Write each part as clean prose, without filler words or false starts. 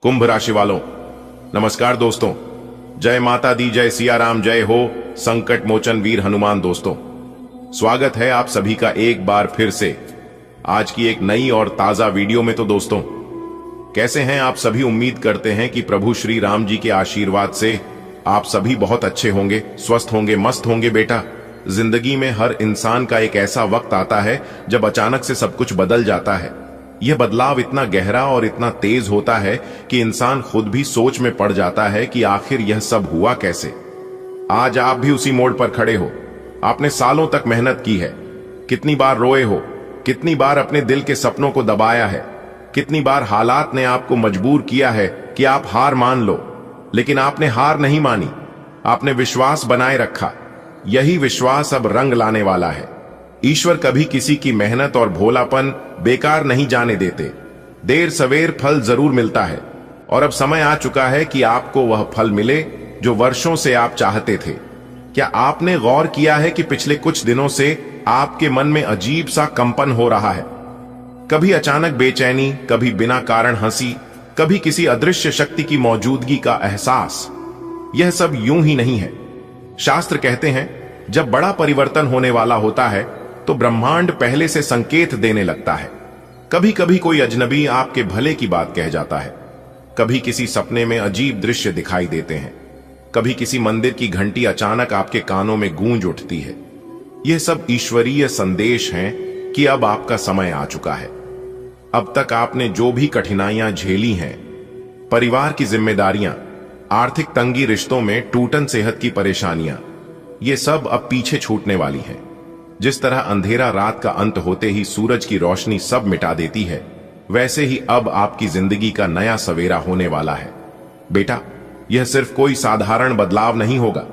कुंभ राशि वालों, नमस्कार दोस्तों। जय माता दी, जय सिया राम, जय हो संकट मोचन वीर हनुमान। दोस्तों, स्वागत है आप सभी का एक बार फिर से आज की एक नई और ताजा वीडियो में। तो दोस्तों, कैसे हैं आप सभी? उम्मीद करते हैं कि प्रभु श्री राम जी के आशीर्वाद से आप सभी बहुत अच्छे होंगे, स्वस्थ होंगे, मस्त होंगे। बेटा, जिंदगी में हर इंसान का एक ऐसा वक्त आता है जब अचानक से सब कुछ बदल जाता है। यह बदलाव इतना गहरा और इतना तेज होता है कि इंसान खुद भी सोच में पड़ जाता है कि आखिर यह सब हुआ कैसे। आज आप भी उसी मोड़ पर खड़े हो। आपने सालों तक मेहनत की है, कितनी बार रोए हो, कितनी बार अपने दिल के सपनों को दबाया है, कितनी बार हालात ने आपको मजबूर किया है कि आप हार मान लो, लेकिन आपने हार नहीं मानी। आपने विश्वास बनाए रखा। यही विश्वास अब रंग लाने वाला है। ईश्वर कभी किसी की मेहनत और भोलापन बेकार नहीं जाने देते। देर सवेर फल जरूर मिलता है और अब समय आ चुका है कि आपको वह फल मिले जो वर्षों से आप चाहते थे। क्या आपने गौर किया है कि पिछले कुछ दिनों से आपके मन में अजीब सा कंपन हो रहा है? कभी अचानक बेचैनी, कभी बिना कारण हंसी, कभी किसी अदृश्य शक्ति की मौजूदगी का एहसास। यह सब यूं ही नहीं है। शास्त्र कहते हैं, जब बड़ा परिवर्तन होने वाला होता है तो ब्रह्मांड पहले से संकेत देने लगता है। कभी कभी कोई अजनबी आपके भले की बात कह जाता है, कभी किसी सपने में अजीब दृश्य दिखाई देते हैं, कभी किसी मंदिर की घंटी अचानक आपके कानों में गूंज उठती है। यह सब ईश्वरीय संदेश हैं कि अब आपका समय आ चुका है। अब तक आपने जो भी कठिनाइयां झेली हैं, परिवार की जिम्मेदारियां, आर्थिक तंगी, रिश्तों में टूटन, सेहत की परेशानियां, ये सब अब पीछे छूटने वाली हैं। जिस तरह अंधेरा रात का अंत होते ही सूरज की रोशनी सब मिटा देती है, वैसे ही अब आपकी जिंदगी का नया सवेरा होने वाला है। बेटा, यह सिर्फ कोई साधारण बदलाव नहीं होगा,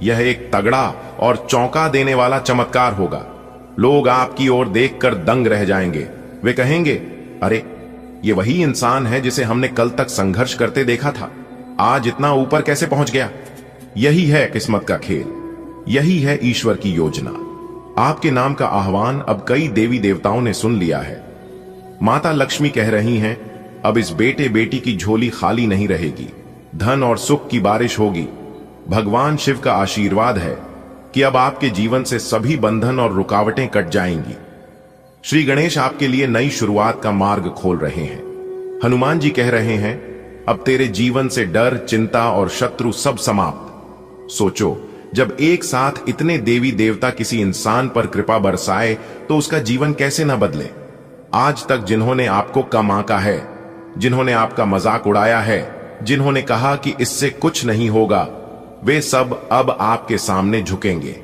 यह एक तगड़ा और चौंका देने वाला चमत्कार होगा। लोग आपकी ओर देखकर दंग रह जाएंगे। वे कहेंगे, अरे, ये वही इंसान है जिसे हमने कल तक संघर्ष करते देखा था, आज इतना ऊपर कैसे पहुंच गया? यही है किस्मत का खेल, यही है ईश्वर की योजना। आपके नाम का आह्वान अब कई देवी देवताओं ने सुन लिया है। माता लक्ष्मी कह रही हैं, अब इस बेटे बेटी की झोली खाली नहीं रहेगी, धन और सुख की बारिश होगी। भगवान शिव का आशीर्वाद है कि अब आपके जीवन से सभी बंधन और रुकावटें कट जाएंगी। श्री गणेश आपके लिए नई शुरुआत का मार्ग खोल रहे हैं। हनुमान जी कह रहे हैं, अब तेरे जीवन से डर, चिंता और शत्रु सब समाप्त। सोचो, जब एक साथ इतने देवी देवता किसी इंसान पर कृपा बरसाए तो उसका जीवन कैसे न बदले। आज तक जिन्होंने आपको कम आंका है, जिन्होंने आपका मजाक उड़ाया है, जिन्होंने कहा कि इससे कुछ नहीं होगा, वे सब अब आपके सामने झुकेंगे।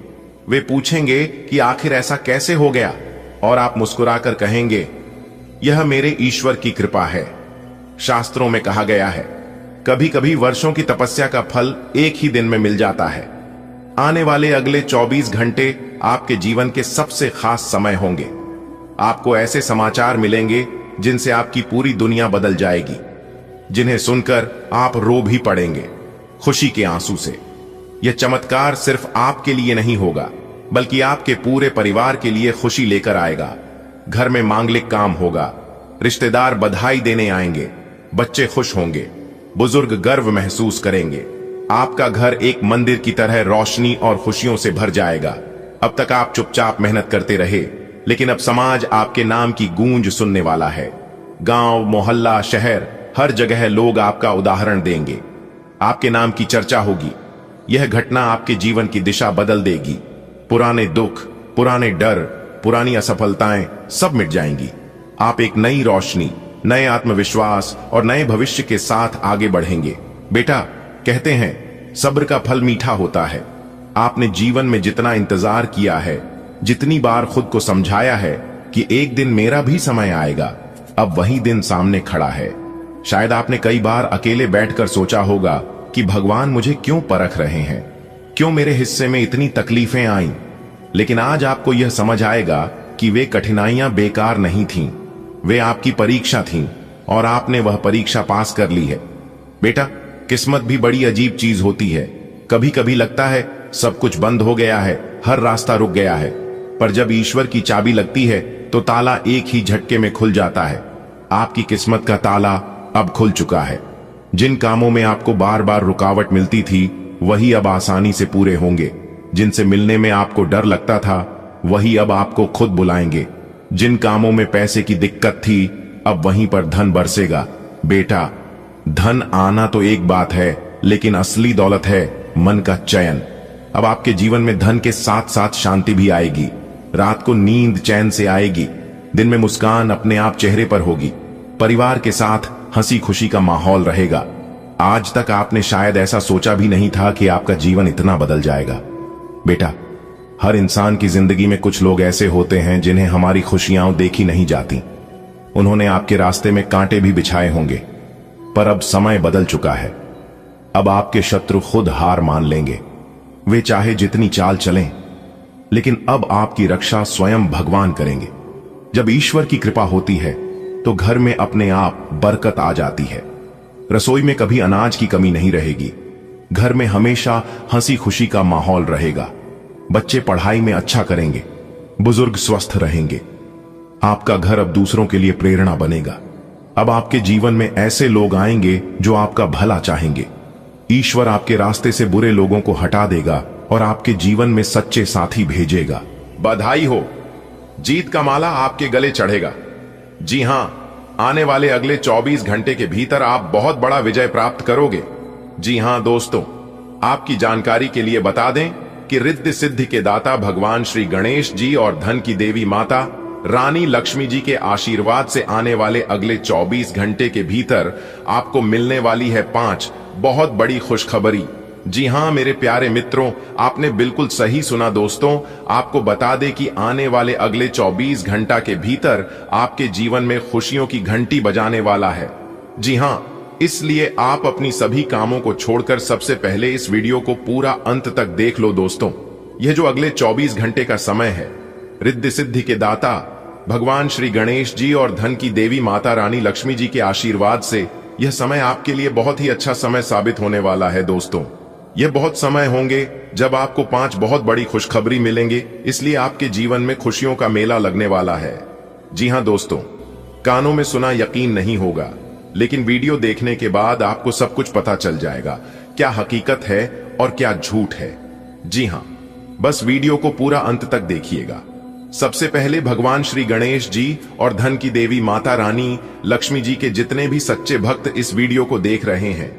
वे पूछेंगे कि आखिर ऐसा कैसे हो गया, और आप मुस्कुराकर कहेंगे, यह मेरे ईश्वर की कृपा है। शास्त्रों में कहा गया है, कभी कभी वर्षों की तपस्या का फल एक ही दिन में मिल जाता है। आने वाले अगले 24 घंटे आपके जीवन के सबसे खास समय होंगे। आपको ऐसे समाचार मिलेंगे जिनसे आपकी पूरी दुनिया बदल जाएगी, जिन्हें सुनकर आप रो भी पड़ेंगे खुशी के आंसू से। यह चमत्कार सिर्फ आपके लिए नहीं होगा, बल्कि आपके पूरे परिवार के लिए खुशी लेकर आएगा। घर में मांगलिक काम होगा, रिश्तेदार बधाई देने आएंगे, बच्चे खुश होंगे, बुजुर्ग गर्व महसूस करेंगे। आपका घर एक मंदिर की तरह रोशनी और खुशियों से भर जाएगा। अब तक आप चुपचाप मेहनत करते रहे, लेकिन अब समाज आपके नाम की गूंज सुनने वाला है। गांव, मोहल्ला, शहर, हर जगह लोग आपका उदाहरण देंगे। आपके नाम की चर्चा होगी। यह घटना आपके जीवन की दिशा बदल देगी। पुराने दुख, पुराने डर, पुरानी असफलताएं सब मिट जाएंगी। आप एक नई रोशनी, नए आत्मविश्वास और नए भविष्य के साथ आगे बढ़ेंगे। बेटा, कहते हैं, सब्र का फल मीठा होता है। आपने जीवन में जितना इंतजार किया है, जितनी बार खुद को समझाया है कि एक दिन मेरा भी समय आएगा, अब वही दिन सामने खड़ा है। शायद आपने कई बार अकेले बैठकर सोचा होगा कि भगवान मुझे क्यों परख रहे हैं, क्यों मेरे हिस्से में इतनी तकलीफें आईं। लेकिन आज आपको यह समझ आएगा कि वे कठिनाइयां बेकार नहीं थीं, वे आपकी परीक्षा थीं और आपने वह परीक्षा पास कर ली है। बेटा, किस्मत भी बड़ी अजीब चीज होती है। कभी कभी लगता है सब कुछ बंद हो गया है, हर रास्ता रुक गया है, पर जब ईश्वर की चाबी लगती है तो ताला एक ही झटके में खुल जाता है। आपकी किस्मत का ताला अब खुल चुका है। जिन कामों में आपको बार बार रुकावट मिलती थी वही अब आसानी से पूरे होंगे। जिनसे मिलने में आपको डर लगता था वही अब आपको खुद बुलाएंगे। जिन कामों में पैसे की दिक्कत थी अब वहीं पर धन बरसेगा। बेटा, धन आना तो एक बात है, लेकिन असली दौलत है मन का चयन। अब आपके जीवन में धन के साथ साथ शांति भी आएगी। रात को नींद चैन से आएगी। दिन में मुस्कान अपने आप चेहरे पर होगी। परिवार के साथ हंसी खुशी का माहौल रहेगा। आज तक आपने शायद ऐसा सोचा भी नहीं था कि आपका जीवन इतना बदल जाएगा। बेटा, हर इंसान की जिंदगी में कुछ लोग ऐसे होते हैं जिन्हें हमारी खुशियां देखी नहीं जाती। उन्होंने आपके रास्ते में कांटे भी बिछाए होंगे, पर अब समय बदल चुका है। अब आपके शत्रु खुद हार मान लेंगे। वे चाहे जितनी चाल चलें, लेकिन अब आपकी रक्षा स्वयं भगवान करेंगे। जब ईश्वर की कृपा होती है तो घर में अपने आप बरकत आ जाती है। रसोई में कभी अनाज की कमी नहीं रहेगी। घर में हमेशा हंसी खुशी का माहौल रहेगा। बच्चे पढ़ाई में अच्छा करेंगे। बुजुर्ग स्वस्थ रहेंगे। आपका घर अब दूसरों के लिए प्रेरणा बनेगा। अब आपके जीवन में ऐसे लोग आएंगे जो आपका भला चाहेंगे। ईश्वर आपके रास्ते से बुरे लोगों को हटा देगा और आपके जीवन में सच्चे साथी भेजेगा। बधाई हो, जीत का माला आपके गले चढ़ेगा। जी हां, आने वाले अगले 24 घंटे के भीतर आप बहुत बड़ा विजय प्राप्त करोगे। जी हां दोस्तों, आपकी जानकारी के लिए बता दें कि रिद्धि सिद्धि के दाता भगवान श्री गणेश जी और धन की देवी माता रानी लक्ष्मी जी के आशीर्वाद से आने वाले अगले 24 घंटे के भीतर आपको मिलने वाली है 5 बहुत बड़ी खुशखबरी। जी हां मेरे प्यारे मित्रों, आपने बिल्कुल सही सुना दोस्तों। आपको बता दें कि आने वाले अगले 24 घंटा के भीतर आपके जीवन में खुशियों की घंटी बजाने वाला है। जी हां, इसलिए आप अपनी सभी कामों को छोड़कर सबसे पहले इस वीडियो को पूरा अंत तक देख लो दोस्तों। यह जो अगले 24 घंटे का समय है, रिद्धि सिद्धि के दाता भगवान श्री गणेश जी और धन की देवी माता रानी लक्ष्मी जी के आशीर्वाद से यह समय आपके लिए बहुत ही अच्छा समय साबित होने वाला है दोस्तों। यह बहुत समय होंगे जब आपको 5 बहुत बड़ी खुशखबरी मिलेंगे, इसलिए आपके जीवन में खुशियों का मेला लगने वाला है। जी हां दोस्तों, कानों में सुना यकीन नहीं होगा, लेकिन वीडियो देखने के बाद आपको सब कुछ पता चल जाएगा, क्या हकीकत है और क्या झूठ है। जी हां, बस वीडियो को पूरा अंत तक देखिएगा। सबसे पहले भगवान श्री गणेश जी और धन की देवी माता रानी लक्ष्मी जी के जितने भी सच्चे भक्त इस वीडियो को देख रहे हैं,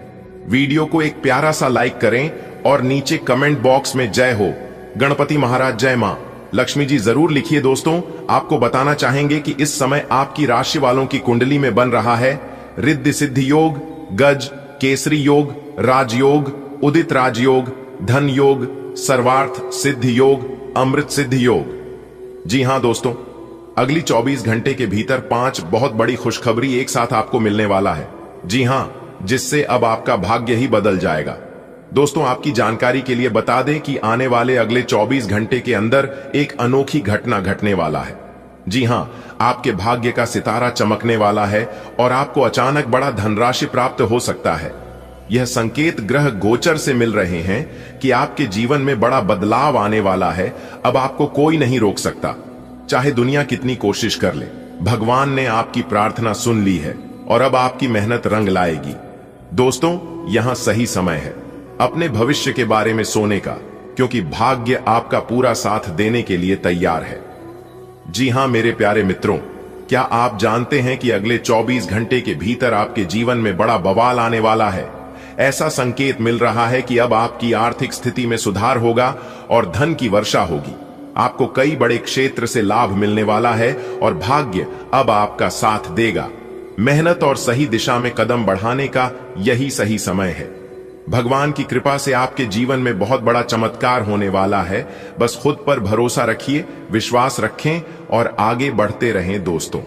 वीडियो को एक प्यारा सा लाइक करें और नीचे कमेंट बॉक्स में जय हो, गणपति महाराज जय मां, लक्ष्मी जी जरूर लिखिए दोस्तों। आपको बताना चाहेंगे कि इस समय आपकी राशि वालों की कुंडली में बन रहा है रिद्धि सिद्धि योग, गज केसरी योग, राजयोग, उदित राजयोग, धन योग, सर्वार्थ सिद्धि योग, अमृत सिद्धि योग। जी हां दोस्तों, अगली 24 घंटे के भीतर 5 बहुत बड़ी खुशखबरी एक साथ आपको मिलने वाला है। जी हां, जिससे अब आपका भाग्य ही बदल जाएगा। दोस्तों, आपकी जानकारी के लिए बता दें कि आने वाले अगले 24 घंटे के अंदर एक अनोखी घटना घटने वाला है। जी हां, आपके भाग्य का सितारा चमकने वाला है और आपको अचानक बड़ा धनराशि प्राप्त हो सकता है। यह संकेत ग्रह गोचर से मिल रहे हैं कि आपके जीवन में बड़ा बदलाव आने वाला है। अब आपको कोई नहीं रोक सकता, चाहे दुनिया कितनी कोशिश कर ले। भगवान ने आपकी प्रार्थना सुन ली है और अब आपकी मेहनत रंग लाएगी। दोस्तों, यहां सही समय है अपने भविष्य के बारे में सोचने का, क्योंकि भाग्य आपका पूरा साथ देने के लिए तैयार है। जी हां मेरे प्यारे मित्रों, क्या आप जानते हैं कि अगले 24 घंटे के भीतर आपके जीवन में बड़ा बवाल आने वाला है। ऐसा संकेत मिल रहा है कि अब आपकी आर्थिक स्थिति में सुधार होगा और धन की वर्षा होगी। आपको कई बड़े क्षेत्र से लाभ मिलने वाला है और भाग्य अब आपका साथ देगा। मेहनत और सही दिशा में कदम बढ़ाने का यही सही समय है। भगवान की कृपा से आपके जीवन में बहुत बड़ा चमत्कार होने वाला है। बस खुद पर भरोसा रखिए, विश्वास रखें और आगे बढ़ते रहें दोस्तों।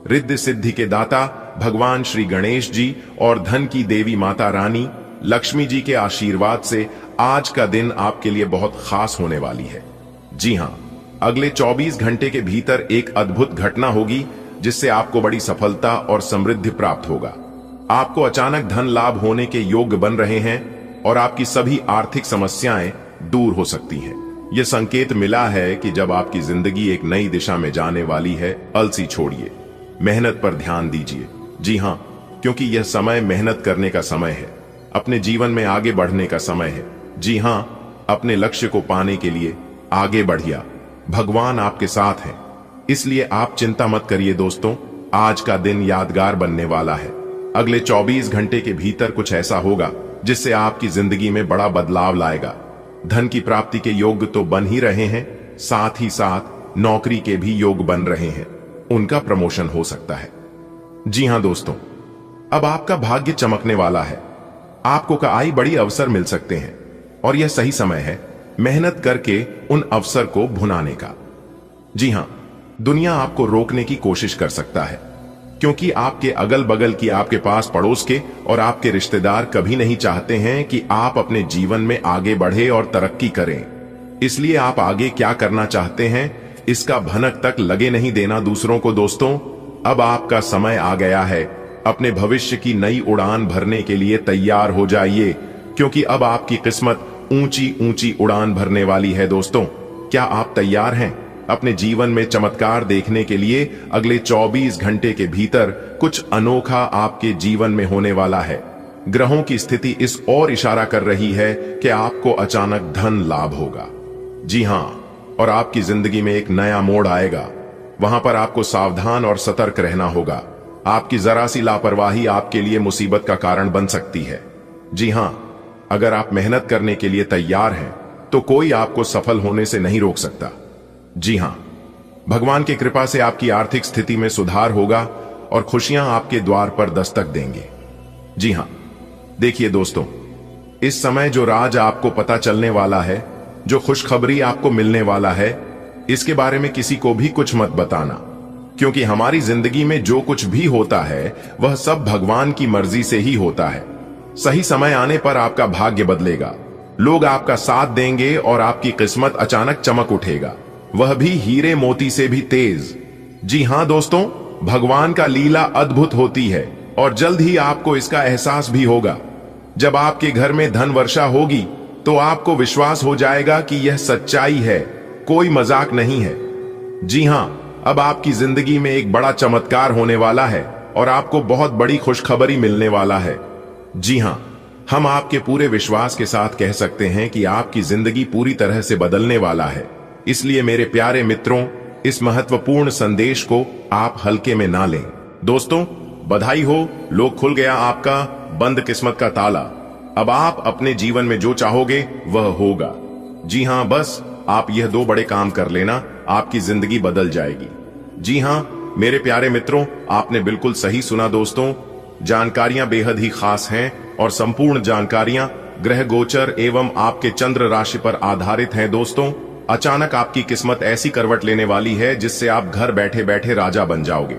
रिद्धि सिद्धि के दाता भगवान श्री गणेश जी और धन की देवी माता रानी लक्ष्मी जी के आशीर्वाद से आज का दिन आपके लिए बहुत खास होने वाली है। जी हां, अगले 24 घंटे के भीतर एक अद्भुत घटना होगी जिससे आपको बड़ी सफलता और समृद्धि प्राप्त होगा। आपको अचानक धन लाभ होने के योग्य बन रहे हैं और आपकी सभी आर्थिक समस्याएं दूर हो सकती हैं। यह संकेत मिला है कि जब आपकी जिंदगी एक नई दिशा में जाने वाली है, अलसी छोड़िए, मेहनत पर ध्यान दीजिए। जी हां, क्योंकि यह समय मेहनत करने का समय है, अपने जीवन में आगे बढ़ने का समय है। जी हां, अपने लक्ष्य को पाने के लिए आगे बढ़िया, भगवान आपके साथ हैं। इसलिए आप चिंता मत करिए दोस्तों, आज का दिन यादगार बनने वाला है। अगले 24 घंटे के भीतर कुछ ऐसा होगा जिससे आपकी जिंदगी में बड़ा बदलाव लाएगा। धन की प्राप्ति के योग तो बन ही रहे हैं, साथ ही साथ नौकरी के भी योग बन रहे हैं, उनका प्रमोशन हो सकता है। जी हां दोस्तों, अब आपका भाग्य चमकने वाला है, आपको कई बड़ी अवसर मिल सकते हैं और यह सही समय है मेहनत करके उन अवसर को भुनाने का। जी हां, दुनिया आपको रोकने की कोशिश कर सकता है, क्योंकि आपके अगल बगल की, आपके पास पड़ोस के और आपके रिश्तेदार कभी नहीं चाहते हैं कि आप अपने जीवन में आगे बढ़े और तरक्की करें। इसलिए आप आगे क्या करना चाहते हैं इसका भनक तक लगे नहीं देना दूसरों को। दोस्तों, अब आपका समय आ गया है, अपने भविष्य की नई उड़ान भरने के लिए तैयार हो जाइए, क्योंकि अब आपकी किस्मत ऊंची ऊंची उड़ान भरने वाली है। दोस्तों, क्या आप तैयार हैं अपने जीवन में चमत्कार देखने के लिए? अगले 24 घंटे के भीतर कुछ अनोखा आपके जीवन में होने वाला है। ग्रहों की स्थिति इस ओर इशारा कर रही है कि आपको अचानक धन लाभ होगा। जी हां, और आपकी जिंदगी में एक नया मोड़ आएगा। वहां पर आपको सावधान और सतर्क रहना होगा। आपकी जरा सी लापरवाही आपके लिए मुसीबत का कारण बन सकती है। जी हां, अगर आप मेहनत करने के लिए तैयार हैं तो कोई आपको सफल होने से नहीं रोक सकता। जी हां, भगवान की कृपा से आपकी आर्थिक स्थिति में सुधार होगा और खुशियां आपके द्वार पर दस्तक देंगे। जी हां, देखिए दोस्तों, इस समय जो राज आपको पता चलने वाला है, जो खुशखबरी आपको मिलने वाला है, इसके बारे में किसी को भी कुछ मत बताना, क्योंकि हमारी जिंदगी में जो कुछ भी होता है वह सब भगवान की मर्जी से ही होता है। सही समय आने पर आपका भाग्य बदलेगा, लोग आपका साथ देंगे और आपकी किस्मत अचानक चमक उठेगा, वह भी हीरे मोती से भी तेज। जी हां दोस्तों, भगवान का लीला अद्भुत होती है और जल्द ही आपको इसका एहसास भी होगा। जब आपके घर में धन वर्षा होगी तो आपको विश्वास हो जाएगा कि यह सच्चाई है, कोई मजाक नहीं है। जी हां, अब आपकी जिंदगी में एक बड़ा चमत्कार होने वाला है और आपको बहुत बड़ी खुशखबरी मिलने वाला है। जी हां, हम आपके पूरे विश्वास के साथ कह सकते हैं कि आपकी जिंदगी पूरी तरह से बदलने वाला है। इसलिए मेरे प्यारे मित्रों, इस महत्वपूर्ण संदेश को आप हल्के में ना लें। दोस्तों, बधाई हो, लोग खुल गया आपका बंद किस्मत का ताला। अब आप अपने जीवन में जो चाहोगे वह होगा। जी हां, बस आप यह 2 बड़े काम कर लेना, आपकी जिंदगी बदल जाएगी। जी हां मेरे प्यारे मित्रों, आपने बिल्कुल सही सुना दोस्तों। जानकारियां बेहद ही खास हैं और संपूर्ण जानकारियां ग्रह गोचर एवं आपके चंद्र राशि पर आधारित हैं। दोस्तों, अचानक आपकी किस्मत ऐसी करवट लेने वाली है जिससे आप घर बैठे बैठे राजा बन जाओगे।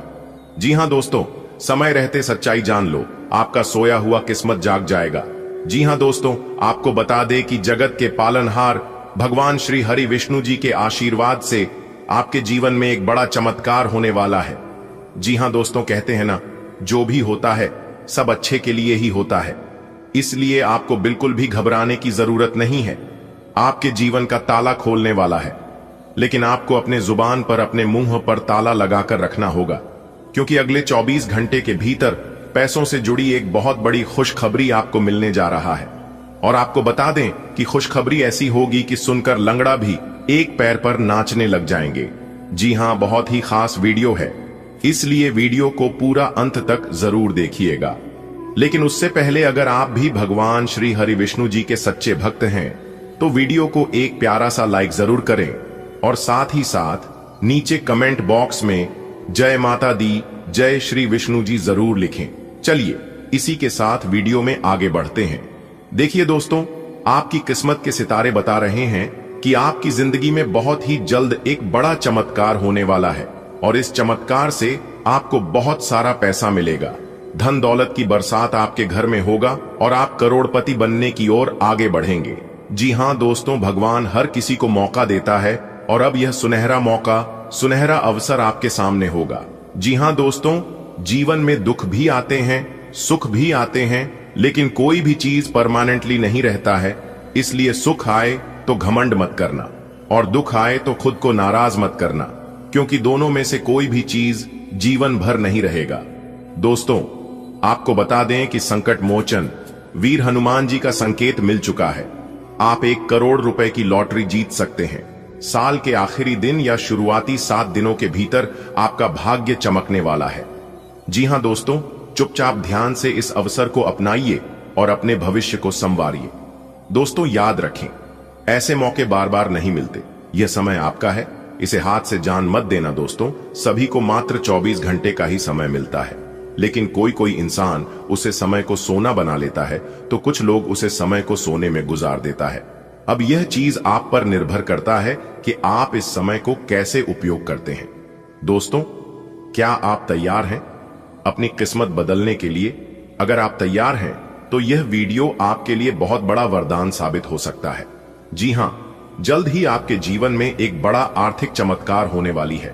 जी हां दोस्तों, समय रहते सच्चाई जान लो, आपका सोया हुआ किस्मत जाग जाएगा। जी हां दोस्तों, आपको बता दे कि जगत के पालनहार भगवान श्री हरि विष्णु जी के आशीर्वाद से आपके जीवन में एक बड़ा चमत्कार होने वाला है। जी हां दोस्तों, कहते हैं ना, जो भी होता है सब अच्छे के लिए ही होता है। इसलिए आपको बिल्कुल भी घबराने की जरूरत नहीं है। आपके जीवन का ताला खोलने वाला है, लेकिन आपको अपने जुबान पर, अपने मुंह पर ताला लगाकर रखना होगा, क्योंकि अगले 24 घंटे के भीतर पैसों से जुड़ी एक बहुत बड़ी खुशखबरी आपको मिलने जा रहा है। और आपको बता दें कि खुशखबरी ऐसी होगी कि सुनकर लंगड़ा भी एक पैर पर नाचने लग जाएंगे। जी हां, बहुत ही खास वीडियो है, इसलिए वीडियो को पूरा अंत तक जरूर देखिएगा। लेकिन उससे पहले अगर आप भी भगवान श्री हरि विष्णु जी के सच्चे भक्त हैं तो वीडियो को एक प्यारा सा लाइक जरूर करें और साथ ही साथ नीचे कमेंट बॉक्स में जय माता दी, जय श्री विष्णु जी जरूर लिखें। चलिए इसी के साथ वीडियो में आगे बढ़ते हैं। देखिए दोस्तों, आपकी किस्मत के सितारे बता रहे हैं कि आपकी जिंदगी में बहुत ही जल्द एक बड़ा चमत्कार होने वाला है और इस चमत्कार से आपको बहुत सारा पैसा मिलेगा। धन दौलत की बरसात आपके घर में होगा और आप करोड़पति बनने की ओर आगे बढ़ेंगे। जी हां दोस्तों, भगवान हर किसी को मौका देता है और अब यह सुनहरा मौका, सुनहरा अवसर आपके सामने होगा। जी हां दोस्तों, जीवन में दुख भी आते हैं, सुख भी आते हैं, लेकिन कोई भी चीज परमानेंटली नहीं रहता है। इसलिए सुख आए तो घमंड मत करना और दुख आए तो खुद को नाराज मत करना, क्योंकि दोनों में से कोई भी चीज जीवन भर नहीं रहेगा। दोस्तों, आपको बता दें कि संकट मोचन वीर हनुमान जी का संकेत मिल चुका है। आप 1 करोड़ रुपए की लॉटरी जीत सकते हैं। साल के आखिरी दिन या शुरुआती 7 दिनों के भीतर आपका भाग्य चमकने वाला है। जी हां दोस्तों, चुपचाप ध्यान से इस अवसर को अपनाइए और अपने भविष्य को संवारिए। दोस्तों याद रखें, ऐसे मौके बार बार नहीं मिलते। यह समय आपका है, इसे हाथ से जान मत देना दोस्तों। सभी को मात्र 24 घंटे का ही समय मिलता है, लेकिन कोई कोई इंसान उसे समय को सोना बना लेता है, तो कुछ लोग उसे समय को सोने में गुजार देता है। अब यह चीज आप पर निर्भर करता है कि आप इस समय को कैसे उपयोग करते हैं। दोस्तों, क्या आप तैयार हैं अपनी किस्मत बदलने के लिए? अगर आप तैयार हैं तो यह वीडियो आपके लिए बहुत बड़ा वरदान साबित हो सकता है। जी हां, जल्द ही आपके जीवन में एक बड़ा आर्थिक चमत्कार होने वाली है।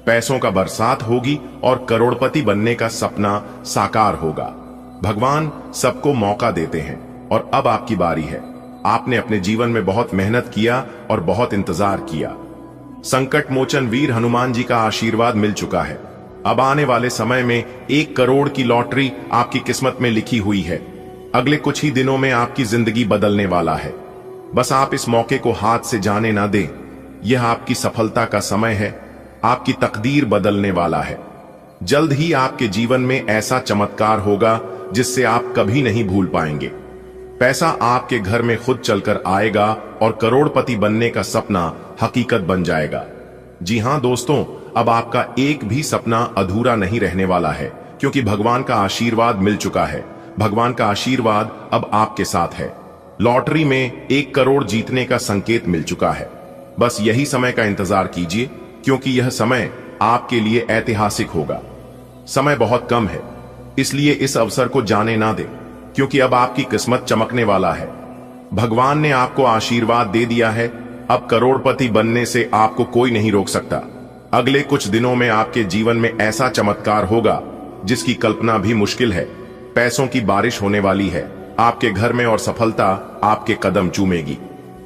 पैसों का बरसात होगी और करोड़पति बनने का सपना साकार होगा। भगवान सबको मौका देते हैं और अब आपकी बारी है। आपने अपने जीवन में बहुत मेहनत किया और बहुत इंतजार किया। संकट मोचन वीर हनुमान जी का आशीर्वाद मिल चुका है। अब आने वाले समय में 1 करोड़ की लॉटरी आपकी किस्मत में लिखी हुई है। अगले कुछ ही दिनों में आपकी जिंदगी बदलने वाला है। बस आप इस मौके को हाथ से जाने ना दें। यह आपकी सफलता का समय है। आपकी तकदीर बदलने वाला है। जल्द ही आपके जीवन में ऐसा चमत्कार होगा जिससे आप कभी नहीं भूल पाएंगे। पैसा आपके घर में खुद चलकर आएगा और करोड़पति बनने का सपना हकीकत बन जाएगा। जी हां दोस्तों, अब आपका एक भी सपना अधूरा नहीं रहने वाला है, क्योंकि भगवान का आशीर्वाद मिल चुका है। भगवान का आशीर्वाद अब आपके साथ है। लॉटरी में 1 करोड़ जीतने का संकेत मिल चुका है। बस यही समय का इंतजार कीजिए, क्योंकि यह समय आपके लिए ऐतिहासिक होगा। समय बहुत कम है, इसलिए इस अवसर को जाने ना दें, क्योंकि अब आपकी किस्मत चमकने वाला है। भगवान ने आपको आशीर्वाद दे दिया है। अब करोड़पति बनने से आपको कोई नहीं रोक सकता। अगले कुछ दिनों में आपके जीवन में ऐसा चमत्कार होगा जिसकी कल्पना भी मुश्किल है। पैसों की बारिश होने वाली है आपके घर में और सफलता आपके कदम चूमेगी।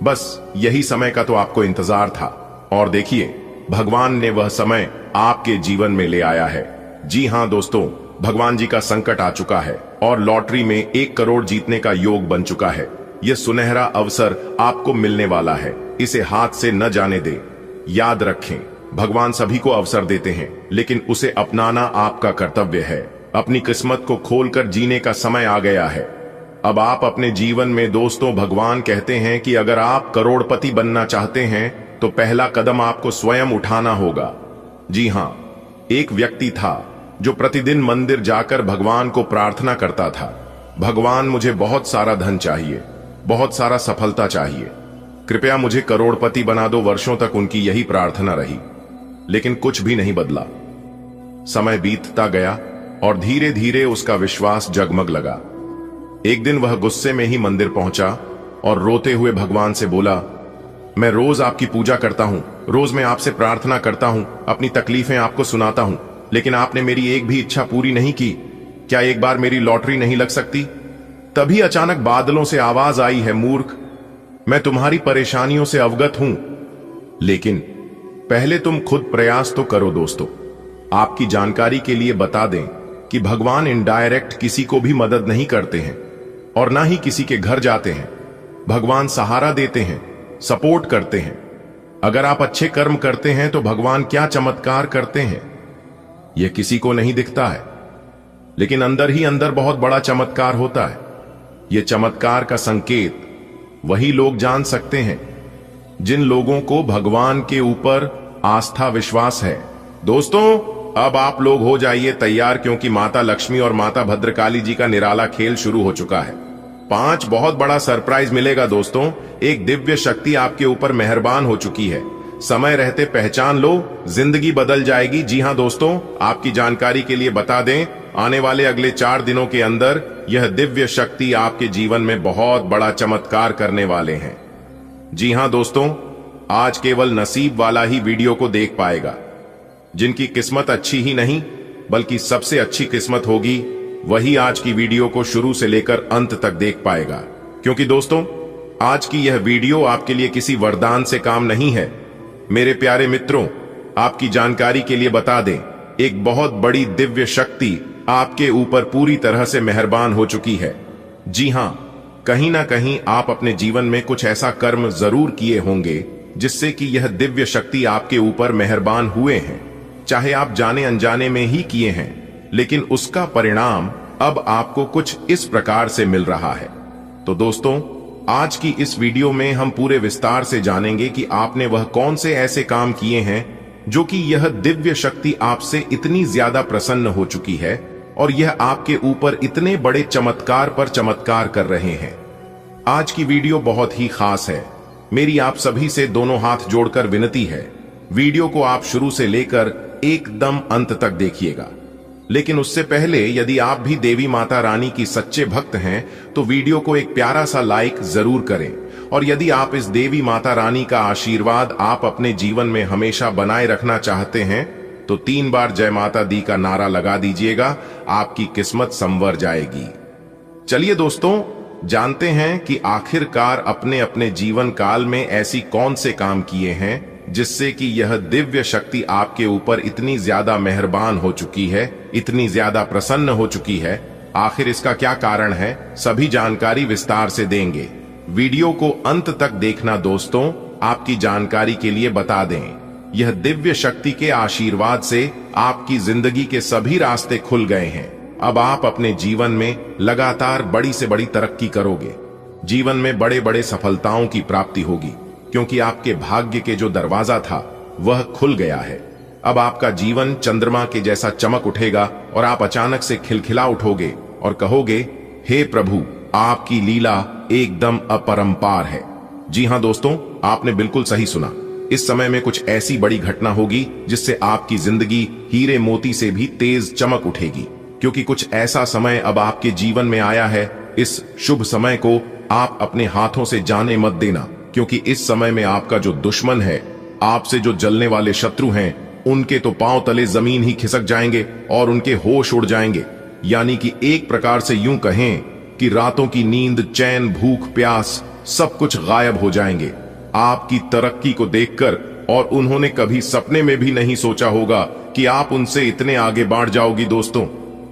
बस यही समय का तो आपको इंतजार था, और देखिए, भगवान ने वह समय आपके जीवन में ले आया है। जी हां दोस्तों, भगवान जी का संकट आ चुका है और लॉटरी में 1 करोड़ जीतने का योग बन चुका है। यह सुनहरा अवसर आपको मिलने वाला है। इसे हाथ से न जाने दें। याद रखें, भगवान सभी को अवसर देते हैं, लेकिन उसे अपनाना आपका कर्तव्य है। अपनी किस्मत को खोलकर जीने का समय आ गया है। अब आप अपने जीवन में दोस्तों, भगवान कहते हैं कि अगर आप करोड़पति बनना चाहते हैं तो पहला कदम आपको स्वयं उठाना होगा। जी हां, एक व्यक्ति था जो प्रतिदिन मंदिर जाकर भगवान को प्रार्थना करता था, भगवान मुझे बहुत सारा धन चाहिए, बहुत सारा सफलता चाहिए, कृपया मुझे करोड़पति बना दो। वर्षों तक उनकी यही प्रार्थना रही, लेकिन कुछ भी नहीं बदला। समय बीतता गया और धीरे धीरे उसका विश्वास जगमग लगा। एक दिन वह गुस्से में ही मंदिर पहुंचा और रोते हुए भगवान से बोला, मैं रोज आपकी पूजा करता हूं, रोज मैं आपसे प्रार्थना करता हूं, अपनी तकलीफें आपको सुनाता हूं, लेकिन आपने मेरी एक भी इच्छा पूरी नहीं की। क्या एक बार मेरी लॉटरी नहीं लग सकती? तभी अचानक बादलों से आवाज आई है, मूर्ख, मैं तुम्हारी परेशानियों से अवगत हूं, लेकिन पहले तुम खुद प्रयास तो करो। दोस्तों, आपकी जानकारी के लिए बता दें कि भगवान इनडायरेक्ट किसी को भी मदद नहीं करते हैं और ना ही किसी के घर जाते हैं। भगवान सहारा देते हैं, सपोर्ट करते हैं। अगर आप अच्छे कर्म करते हैं तो भगवान क्या चमत्कार करते हैं यह किसी को नहीं दिखता है, लेकिन अंदर ही अंदर बहुत बड़ा चमत्कार होता है। यह चमत्कार का संकेत वही लोग जान सकते हैं जिन लोगों को भगवान के ऊपर आस्था विश्वास है। दोस्तों, अब आप लोग हो जाइए तैयार, क्योंकि माता लक्ष्मी और माता भद्रकाली जी का निराला खेल शुरू हो चुका है। 5 बहुत बड़ा सरप्राइज मिलेगा दोस्तों। एक दिव्य शक्ति आपके ऊपर मेहरबान हो चुकी है। समय रहते पहचान लो, जिंदगी बदल जाएगी। जी हां दोस्तों, आपकी जानकारी के लिए बता दें, आने वाले अगले 4 दिनों के अंदर यह दिव्य शक्ति आपके जीवन में बहुत बड़ा चमत्कार करने वाले हैं। जी हां दोस्तों, आज केवल नसीब वाला ही वीडियो को देख पाएगा। जिनकी किस्मत अच्छी ही नहीं बल्कि सबसे अच्छी किस्मत होगी, वही आज की वीडियो को शुरू से लेकर अंत तक देख पाएगा। क्योंकि दोस्तों, आज की यह वीडियो आपके लिए किसी वरदान से काम नहीं है। मेरे प्यारे मित्रों, आपकी जानकारी के लिए बता दें, एक बहुत बड़ी दिव्य शक्ति आपके ऊपर पूरी तरह से मेहरबान हो चुकी है। जी हां, कहीं ना कहीं आप अपने जीवन में कुछ ऐसा कर्म जरूर किए होंगे जिससे कि यह दिव्य शक्ति आपके ऊपर मेहरबान हुए हैं। चाहे आप जाने अनजाने में ही किए हैं, लेकिन उसका परिणाम अब आपको कुछ इस प्रकार से मिल रहा है। तो दोस्तों, आज की इस वीडियो में हम पूरे विस्तार से जानेंगे कि आपने वह कौन से ऐसे काम किए हैं जो कि यह दिव्य शक्ति आपसे इतनी ज्यादा प्रसन्न हो चुकी है और यह आपके ऊपर इतने बड़े चमत्कार पर चमत्कार कर रहे हैं। आज की वीडियो बहुत ही खास है। मेरी आप सभी से दोनों हाथ जोड़कर विनती है, वीडियो को आप शुरू से लेकर एकदम अंत तक देखिएगा। लेकिन उससे पहले यदि आप भी देवी माता रानी की सच्चे भक्त हैं तो वीडियो को एक प्यारा सा लाइक जरूर करें। और यदि आप इस देवी माता रानी का आशीर्वाद आप अपने जीवन में हमेशा बनाए रखना चाहते हैं तो 3 बार जय माता दी का नारा लगा दीजिएगा, आपकी किस्मत संवर जाएगी। चलिए दोस्तों, जानते हैं कि आखिरकार अपने अपने जीवन काल में ऐसी कौन से काम किए हैं जिससे कि यह दिव्य शक्ति आपके ऊपर इतनी ज्यादा मेहरबान हो चुकी है, इतनी ज्यादा प्रसन्न हो चुकी है। आखिर इसका क्या कारण है, सभी जानकारी विस्तार से देंगे। वीडियो को अंत तक देखना दोस्तों, आपकी जानकारी के लिए बता दें, यह दिव्य शक्ति के आशीर्वाद से आपकी जिंदगी के सभी रास्ते खुल गए हैं। अब आप अपने जीवन में लगातार बड़ी से बड़ी तरक्की करोगे, जीवन में बड़े बड़े सफलताओं की प्राप्ति होगी, क्योंकि आपके भाग्य के जो दरवाजा था वह खुल गया है। अब आपका जीवन चंद्रमा के जैसा चमक उठेगा और आप अचानक से खिलखिला उठोगे और कहोगे, हे प्रभु, आपकी लीला एकदम अपरंपार है। जी हां दोस्तों, आपने बिल्कुल सही सुना। इस समय में कुछ ऐसी बड़ी घटना होगी जिससे आपकी जिंदगी हीरे मोती से भी तेज चमक उठेगी, क्योंकि कुछ ऐसा समय अब आपके जीवन में आया है। इस शुभ समय को आप अपने हाथों से जाने मत देना, क्योंकि इस समय में आपका जो दुश्मन है, आपसे जो जलने वाले शत्रु हैं, उनके तो पांव तले जमीन ही खिसक जाएंगे और उनके होश उड़ जाएंगे। यानी कि एक प्रकार से यूं कहें कि रातों की नींद, चैन, भूख, प्यास सब कुछ गायब हो जाएंगे आपकी तरक्की को देखकर। और उन्होंने कभी सपने में भी नहीं सोचा होगा कि आप उनसे इतने आगे बढ़ जाओगी। दोस्तों,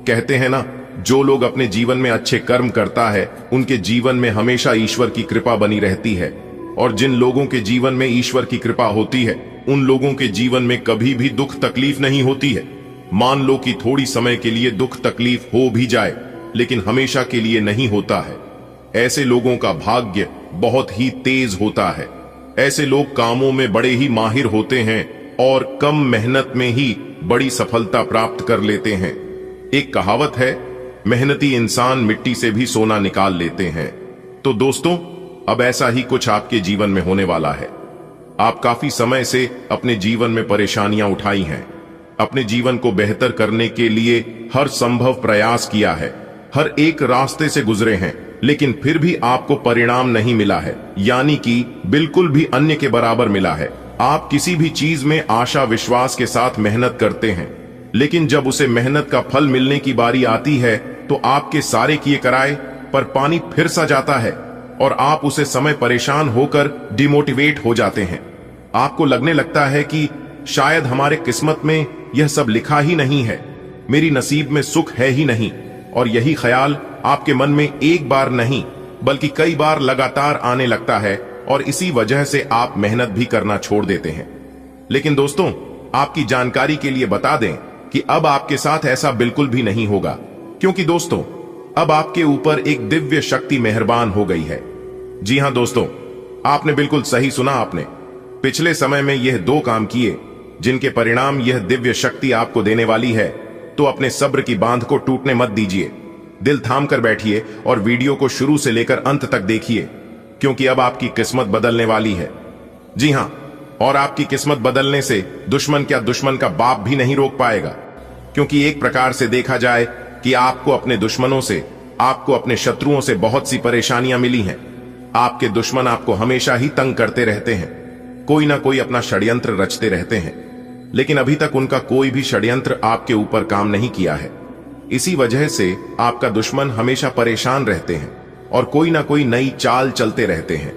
कहते हैं ना, जो लोग अपने जीवन में अच्छे कर्म करता है उनके जीवन में हमेशा ईश्वर की कृपा बनी रहती है, और जिन लोगों के जीवन में ईश्वर की कृपा होती है उन लोगों के जीवन में कभी भी दुख तकलीफ नहीं होती है। मान लो कि थोड़ी समय के लिए दुख तकलीफ हो भी जाए, लेकिन हमेशा के लिए नहीं होता है। ऐसे लोगों का भाग्य बहुत ही तेज होता है। ऐसे लोग कामों में बड़े ही माहिर होते हैं और कम मेहनत में ही बड़ी सफलता प्राप्त कर लेते हैं। एक कहावत है, मेहनती इंसान मिट्टी से भी सोना निकाल लेते हैं। तो दोस्तों, अब ऐसा ही कुछ आपके जीवन में होने वाला है। आप काफी समय से अपने जीवन में परेशानियां उठाई हैं, अपने जीवन को बेहतर करने के लिए हर संभव प्रयास किया है, हर एक रास्ते से गुजरे हैं, लेकिन फिर भी आपको परिणाम नहीं मिला है, यानी कि बिल्कुल भी अन्य के बराबर मिला है। आप किसी भी चीज में आशा विश्वास के साथ मेहनत करते हैं, लेकिन जब उसे मेहनत का फल मिलने की बारी आती है तो आपके सारे किए कराए पर पानी फिर सा जाता है और आप उसे समय परेशान होकर डिमोटिवेट हो जाते हैं। आपको लगने लगता है कि शायद हमारे किस्मत में यह सब लिखा ही नहीं है, मेरी नसीब में सुख है ही नहीं। और यही ख्याल आपके मन में एक बार नहीं बल्कि कई बार लगातार आने लगता है, और इसी वजह से आप मेहनत भी करना छोड़ देते हैं। लेकिन दोस्तों, आपकी जानकारी के लिए बता दें कि अब आपके साथ ऐसा बिल्कुल भी नहीं होगा, क्योंकि दोस्तों, अब आपके ऊपर एक दिव्य शक्ति मेहरबान हो गई है। जी हां दोस्तों, आपने बिल्कुल सही सुना। आपने पिछले समय में यह 2 काम किए जिनके परिणाम यह दिव्य शक्ति आपको देने वाली है। तो अपने सब्र की बांध को टूटने मत दीजिए, दिल थाम कर बैठिए और वीडियो को शुरू से लेकर अंत तक देखिए, क्योंकि अब आपकी किस्मत बदलने वाली है। जी हां, और आपकी किस्मत बदलने से दुश्मन क्या, दुश्मन का बाप भी नहीं रोक पाएगा, क्योंकि एक प्रकार से देखा जाए कि आपको अपने दुश्मनों से, आपको अपने शत्रुओं से बहुत सी परेशानियां मिली हैं। आपके दुश्मन आपको हमेशा ही तंग करते रहते हैं, कोई ना कोई अपना षड्यंत्र रचते रहते हैं, लेकिन अभी तक उनका कोई भी षड्यंत्र आपके ऊपर काम नहीं किया है। इसी वजह से आपका दुश्मन हमेशा परेशान रहते हैं और कोई ना कोई नई चाल चलते रहते हैं।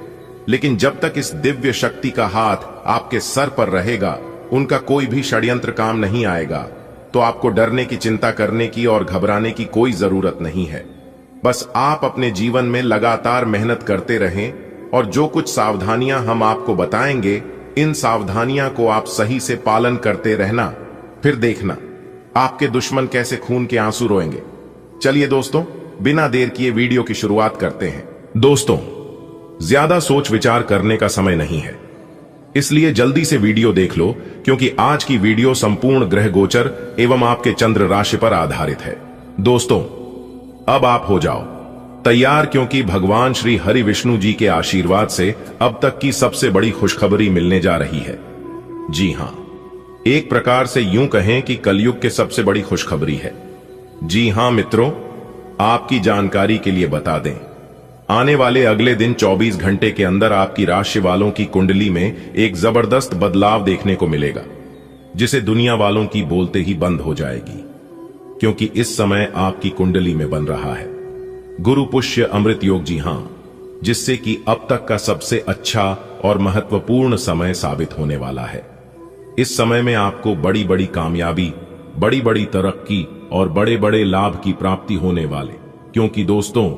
लेकिन जब तक इस दिव्य शक्ति का हाथ आपके सर पर रहेगा, उनका कोई भी षड्यंत्र काम नहीं आएगा। तो आपको डरने की, चिंता करने की और घबराने की कोई जरूरत नहीं है। बस आप अपने जीवन में लगातार मेहनत करते रहें और जो कुछ सावधानियां हम आपको बताएंगे, इन सावधानियां को आप सही से पालन करते रहना। फिर देखना आपके दुश्मन कैसे खून के आंसू रोएंगे। चलिए दोस्तों, बिना देर किए वीडियो की शुरुआत करते हैं। दोस्तों, ज्यादा सोच विचार करने का समय नहीं है, इसलिए जल्दी से वीडियो देख लो, क्योंकि आज की वीडियो संपूर्ण ग्रह गोचर एवं आपके चंद्र राशि पर आधारित है। दोस्तों, अब आप हो जाओ तैयार, क्योंकि भगवान श्री हरि विष्णु जी के आशीर्वाद से अब तक की सबसे बड़ी खुशखबरी मिलने जा रही है। जी हां, एक प्रकार से यूं कहें कि कलयुग के सबसे बड़ी खुशखबरी है। जी हां मित्रों, आपकी जानकारी के लिए बता दें, आने वाले अगले दिन 24 घंटे के अंदर आपकी राशि वालों की कुंडली में एक जबरदस्त बदलाव देखने को मिलेगा, जिसे दुनिया वालों की बोलते ही बंद हो जाएगी, क्योंकि इस समय आपकी कुंडली में बन रहा है गुरु पुष्य अमृत योग। जी हां, जिससे कि अब तक का सबसे अच्छा और महत्वपूर्ण समय साबित होने वाला है। इस समय में आपको बड़ी बड़ी कामयाबी, बड़ी बड़ी तरक्की और बड़े बड़े लाभ की प्राप्ति होने वाले, क्योंकि दोस्तों,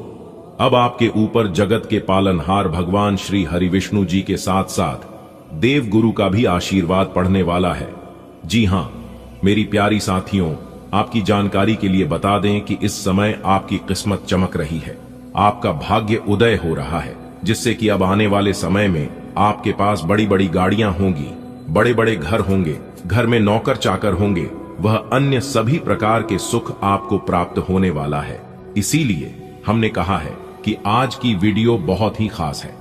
अब आपके ऊपर जगत के पालनहार भगवान श्री हरि विष्णु जी के साथ साथ देव गुरु का भी आशीर्वाद पड़ने वाला है। जी हां मेरी प्यारी साथियों, आपकी जानकारी के लिए बता दें कि इस समय आपकी किस्मत चमक रही है, आपका भाग्य उदय हो रहा है, जिससे कि अब आने वाले समय में आपके पास बड़ी बड़ी गाड़ियां होंगी, बड़े बड़े घर होंगे, घर में नौकर चाकर होंगे, वह अन्य सभी प्रकार के सुख आपको प्राप्त होने वाला है। इसीलिए हमने कहा है कि आज की वीडियो बहुत ही खास है।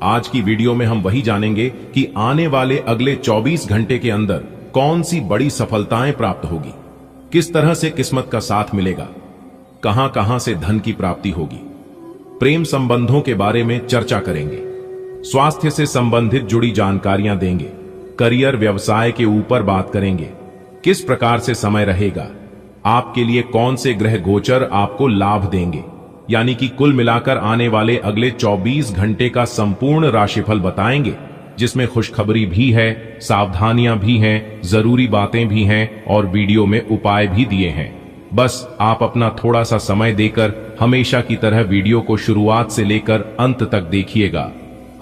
आज की वीडियो में हम वही जानेंगे कि आने वाले अगले 24 घंटे के अंदर कौन सी बड़ी सफलताएं प्राप्त होगी, किस तरह से किस्मत का साथ मिलेगा, कहां कहां से धन की प्राप्ति होगी, प्रेम संबंधों के बारे में चर्चा करेंगे, स्वास्थ्य से संबंधित जुड़ी जानकारियां देंगे, करियर व्यवसाय के ऊपर बात करेंगे, किस प्रकार से समय रहेगा, आपके लिए कौन से ग्रह गोचर आपको लाभ देंगे, यानी कि कुल मिलाकर आने वाले अगले 24 घंटे का संपूर्ण राशिफल बताएंगे, जिसमें खुशखबरी भी है, सावधानियां भी हैं, जरूरी बातें भी हैं और वीडियो में उपाय भी दिए हैं। बस आप अपना थोड़ा सा समय देकर हमेशा की तरह वीडियो को शुरुआत से लेकर अंत तक देखिएगा।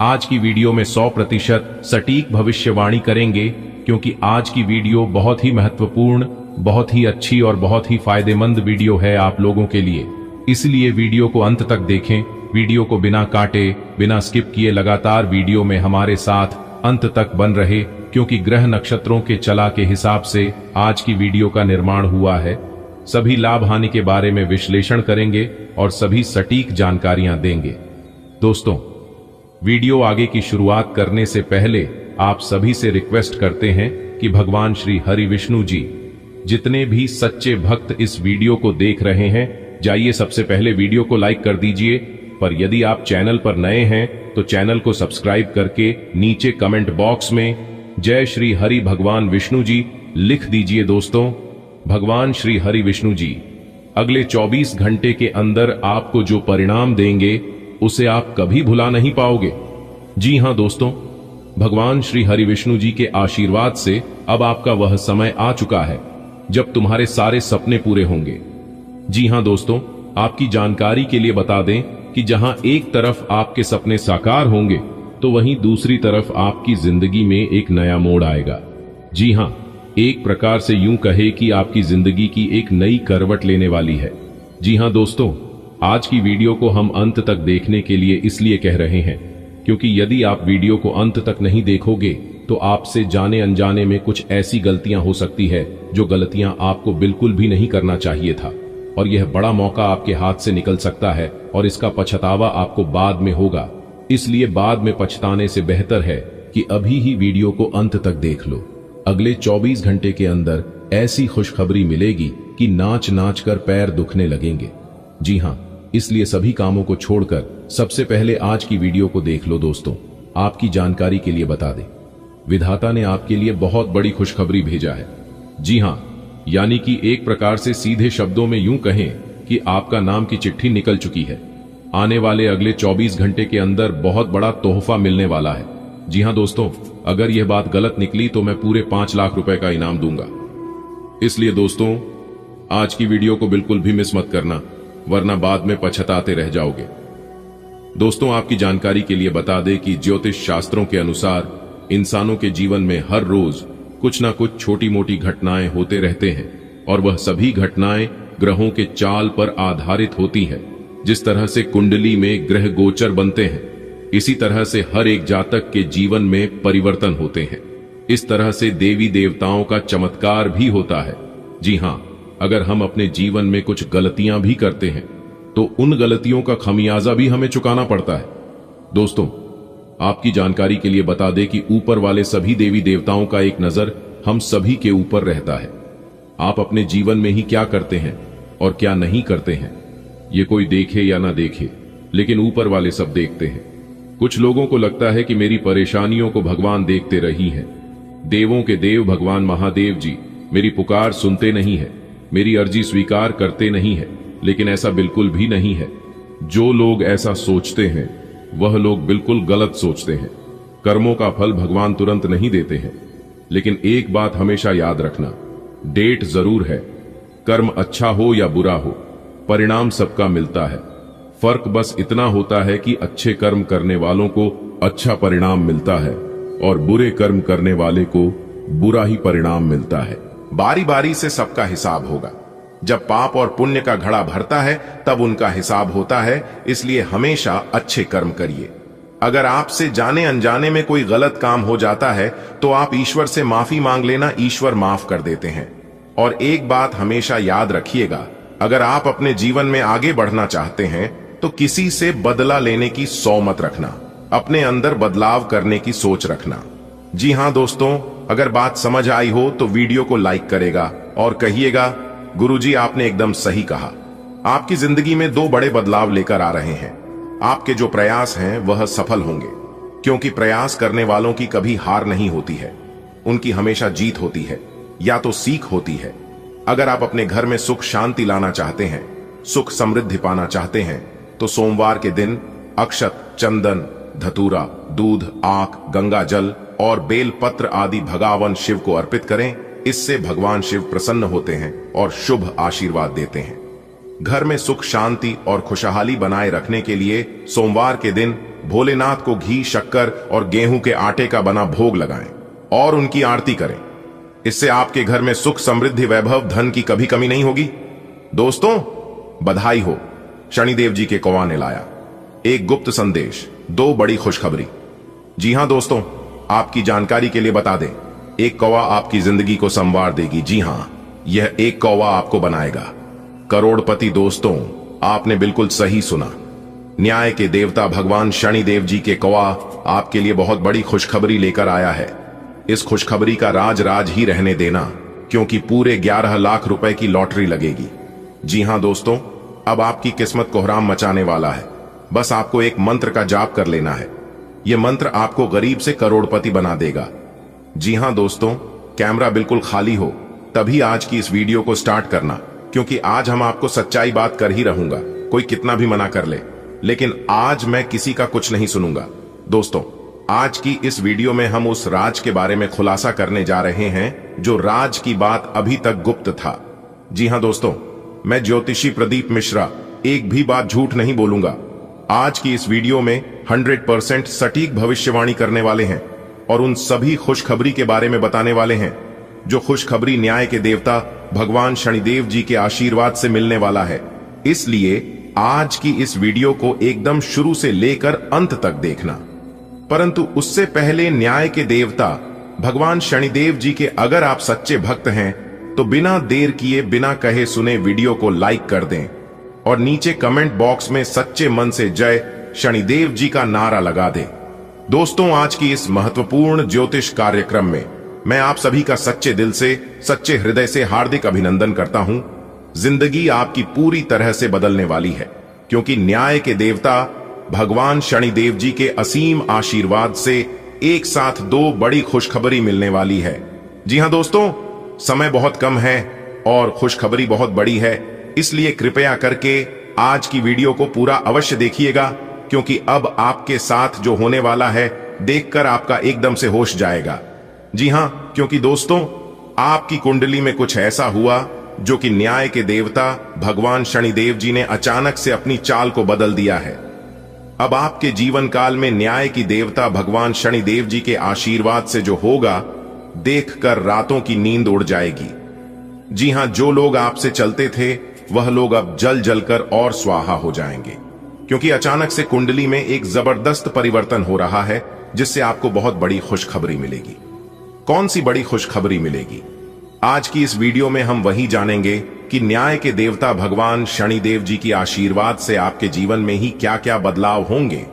आज की वीडियो में 100% सटीक भविष्यवाणी करेंगे, क्योंकि आज की वीडियो बहुत ही महत्वपूर्ण, बहुत ही अच्छी और बहुत ही फायदेमंद वीडियो है आप लोगों के लिए। इसलिए वीडियो को अंत तक देखें, वीडियो को बिना काटे, बिना स्किप किए लगातार वीडियो में हमारे साथ अंत तक बन रहे, क्योंकि ग्रह नक्षत्रों के चला के हिसाब से आज की वीडियो का निर्माण हुआ है। सभी लाभ हानि के बारे में विश्लेषण करेंगे और सभी सटीक जानकारियां देंगे। दोस्तों, वीडियो आगे की शुरुआत करने से पहले आप सभी से रिक्वेस्ट करते हैं कि भगवान श्री हरि विष्णु जी, जितने भी सच्चे भक्त इस वीडियो को देख रहे हैं, जाइए सबसे पहले वीडियो को लाइक कर दीजिए, पर यदि आप चैनल पर नए हैं तो चैनल को सब्सक्राइब करके नीचे कमेंट बॉक्स में जय श्री हरि भगवान विष्णु जी लिख दीजिए। दोस्तों, भगवान श्री हरि विष्णु जी अगले 24 घंटे के अंदर आपको जो परिणाम देंगे, उसे आप कभी भुला नहीं पाओगे। जी हां दोस्तों, भगवान श्री हरि विष्णु जी के आशीर्वाद से अब आपका वह समय आ चुका है जब तुम्हारे सारे सपने पूरे होंगे। जी हां दोस्तों, आपकी जानकारी के लिए बता दें कि जहां एक तरफ आपके सपने साकार होंगे, तो वहीं दूसरी तरफ आपकी जिंदगी में एक नया मोड़ आएगा। जी हां, एक प्रकार से यूं कहे कि आपकी जिंदगी की एक नई करवट लेने वाली है। जी हां दोस्तों, आज की वीडियो को हम अंत तक देखने के लिए इसलिए कह रहे हैं, क्योंकि यदि आप वीडियो को अंत तक नहीं देखोगे तो आपसे जाने अनजाने में कुछ ऐसी गलतियां हो सकती है जो गलतियां आपको बिल्कुल भी नहीं करना चाहिए था, और यह बड़ा मौका आपके हाथ से निकल सकता है और इसका पछतावा आपको बाद में होगा। इसलिए बाद में पछताने से बेहतर है कि अभी ही वीडियो को अंत तक देख लो। अगले 24 घंटे के अंदर ऐसी खुशखबरी मिलेगी कि नाच नाच कर पैर दुखने लगेंगे। जी हां, इसलिए सभी कामों को छोड़कर सबसे पहले आज की वीडियो को देख लो। दोस्तों, आपकी जानकारी के लिए बता दें, विधाता ने आपके लिए बहुत बड़ी खुशखबरी भेजा है। जी हां, यानी कि एक प्रकार से सीधे शब्दों में यूं कहें कि आपका नाम की चिट्ठी निकल चुकी है। आने वाले अगले 24 घंटे के अंदर बहुत बड़ा तोहफा मिलने वाला है। जी हां दोस्तों, अगर यह बात गलत निकली तो मैं पूरे 5 लाख रुपए का इनाम दूंगा। इसलिए दोस्तों, आज की वीडियो को बिल्कुल भी मिस मत करना, वरना बाद में पछताते रह जाओगे। दोस्तों, आपकी जानकारी के लिए बता दें कि ज्योतिष शास्त्रों के अनुसार इंसानों के जीवन में हर रोज कुछ ना कुछ छोटी मोटी घटनाएं होते रहते हैं और वह सभी घटनाएं ग्रहों के चाल पर आधारित होती है। जिस तरह से कुंडली में ग्रह गोचर बनते हैं, इसी तरह से हर एक जातक के जीवन में परिवर्तन होते हैं। इस तरह से देवी देवताओं का चमत्कार भी होता है। जी हां, अगर हम अपने जीवन में कुछ गलतियां भी करते हैं तो उन गलतियों का खमियाजा भी हमें चुकाना पड़ता है। दोस्तों, आपकी जानकारी के लिए बता दें कि ऊपर वाले सभी देवी देवताओं का एक नजर हम सभी के ऊपर रहता है। आप अपने जीवन में ही क्या करते हैं और क्या नहीं करते हैं, ये कोई देखे या ना देखे, लेकिन ऊपर वाले सब देखते हैं। कुछ लोगों को लगता है कि मेरी परेशानियों को भगवान देखते रही हैं। देवों के देव भगवान महादेव जी मेरी पुकार सुनते नहीं है, मेरी अर्जी स्वीकार करते नहीं है, लेकिन ऐसा बिल्कुल भी नहीं है। जो लोग ऐसा सोचते हैं वह लोग बिल्कुल गलत सोचते हैं। कर्मों का फल भगवान तुरंत नहीं देते हैं, लेकिन एक बात हमेशा याद रखना, डेट जरूर है। कर्म अच्छा हो या बुरा हो, परिणाम सबका मिलता है। फर्क बस इतना होता है कि अच्छे कर्म करने वालों को अच्छा परिणाम मिलता है और बुरे कर्म करने वाले को बुरा ही परिणाम मिलता है। बारी बारी से सबका हिसाब होगा। जब पाप और पुण्य का घड़ा भरता है तब उनका हिसाब होता है, इसलिए हमेशा अच्छे कर्म करिए। अगर आपसे जाने अनजाने में कोई गलत काम हो जाता है तो आप ईश्वर से माफी मांग लेना, ईश्वर माफ कर देते हैं। और एक बात हमेशा याद रखिएगा, अगर आप अपने जीवन में आगे बढ़ना चाहते हैं तो किसी से बदला लेने की सौ मत रखना, अपने अंदर बदलाव करने की सोच रखना। जी हां दोस्तों, अगर बात समझ आई हो तो वीडियो को लाइक करेगा और कहिएगा, गुरुजी आपने एकदम सही कहा। आपकी जिंदगी में दो बड़े बदलाव लेकर आ रहे हैं। आपके जो प्रयास हैं वह सफल होंगे, क्योंकि प्रयास करने वालों की कभी हार नहीं होती है, उनकी हमेशा जीत होती है या तो सीख होती है। अगर आप अपने घर में सुख शांति लाना चाहते हैं, सुख समृद्धि पाना चाहते हैं, तो सोमवार के दिन अक्षत, चंदन, धतूरा, दूध, आक, गंगा जल और बेल पत्र आदि भगवान शिव को अर्पित करें। इससे भगवान शिव प्रसन्न होते हैं और शुभ आशीर्वाद देते हैं। घर में सुख शांति और खुशहाली बनाए रखने के लिए सोमवार के दिन भोलेनाथ को घी, शक्कर और गेहूं के आटे का बना भोग लगाएं और उनकी आरती करें। इससे आपके घर में सुख, समृद्धि, वैभव, धन की कभी कमी नहीं होगी। दोस्तों, बधाई हो, शनिदेव जी के कौवा ने लाया एक गुप्त संदेश, दो बड़ी खुशखबरी। जी हां दोस्तों, आपकी जानकारी के लिए बता दें, एक कौवा आपकी जिंदगी को संवार देगी। जी हां, यह एक कौवा आपको बनाएगा करोड़पति। दोस्तों, आपने बिल्कुल सही सुना। न्याय के देवता भगवान शनिदेव जी के कौवा आपके लिए बहुत बड़ी खुशखबरी लेकर आया है। इस खुशखबरी का राज ही रहने देना, क्योंकि पूरे 11 लाख रुपए की लॉटरी लगेगी। जी हां दोस्तों, अब आपकी किस्मत कोहराम मचाने वाला है। बस आपको एक मंत्र का जाप कर लेना है। यह मंत्र आपको गरीब से करोड़पति बना देगा। जी हां दोस्तों, कैमरा बिल्कुल खाली हो तभी आज की इस वीडियो को स्टार्ट करना, क्योंकि आज हम आपको सच्चाई बात कर ही रहूंगा, कोई कितना भी मना कर ले, लेकिन आज मैं किसी का कुछ नहीं सुनूंगा। दोस्तों, आज की इस वीडियो में हम उस राज के बारे में खुलासा करने जा रहे हैं जो राज की बात अभी तक गुप्त था। जी हां दोस्तों, मैं ज्योतिषी प्रदीप मिश्रा एक भी बात झूठ नहीं बोलूंगा। आज की इस वीडियो में 100% सटीक भविष्यवाणी करने वाले हैं और उन सभी खुशखबरी के बारे में बताने वाले हैं जो खुशखबरी न्याय के देवता भगवान शनिदेव जी के आशीर्वाद से मिलने वाला है। इसलिए आज की इस वीडियो को एकदम शुरू से लेकर अंत तक देखना। परंतु उससे पहले न्याय के देवता भगवान शनिदेव जी के अगर आप सच्चे भक्त हैं तो बिना देर किए, बिना कहे सुने वीडियो को लाइक कर दें और नीचे कमेंट बॉक्स में सच्चे मन से जय शनिदेव जी का नारा लगा दें। दोस्तों, आज की इस महत्वपूर्ण ज्योतिष कार्यक्रम में मैं आप सभी का सच्चे दिल से, सच्चे हृदय से हार्दिक अभिनंदन करता हूं। जिंदगी आपकी पूरी तरह से बदलने वाली है, क्योंकि न्याय के देवता भगवान शनिदेव जी के असीम आशीर्वाद से एक साथ दो बड़ी खुशखबरी मिलने वाली है। जी हां दोस्तों, समय बहुत कम है और खुशखबरी बहुत बड़ी है, इसलिए कृपया करके आज की वीडियो को पूरा अवश्य देखिएगा, क्योंकि अब आपके साथ जो होने वाला है देखकर आपका एकदम से होश जाएगा। जी हां, क्योंकि दोस्तों, आपकी कुंडली में कुछ ऐसा हुआ जो कि न्याय के देवता भगवान शनिदेव जी ने अचानक से अपनी चाल को बदल दिया है। अब आपके जीवन काल में न्याय की देवता भगवान शनिदेव जी के आशीर्वाद से जो होगा, देखकर रातों की नींद उड़ जाएगी। जी हां, जो लोग आपसे चलते थे वह लोग अब जल जलकर और स्वाहा हो जाएंगे, क्योंकि अचानक से कुंडली में एक जबरदस्त परिवर्तन हो रहा है, जिससे आपको बहुत बड़ी खुशखबरी मिलेगी। कौन सी बड़ी खुशखबरी मिलेगी? आज की इस वीडियो में हम वही जानेंगे कि न्याय के देवता भगवान शनिदेव जी की आशीर्वाद से आपके जीवन में ही क्या क्या बदलाव होंगे।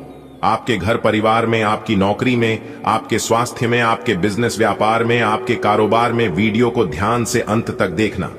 आपके घर परिवार में, आपकी नौकरी में, आपके स्वास्थ्य में, आपके बिजनेस व्यापार में, आपके कारोबार में। वीडियो को ध्यान से अंत तक देखना।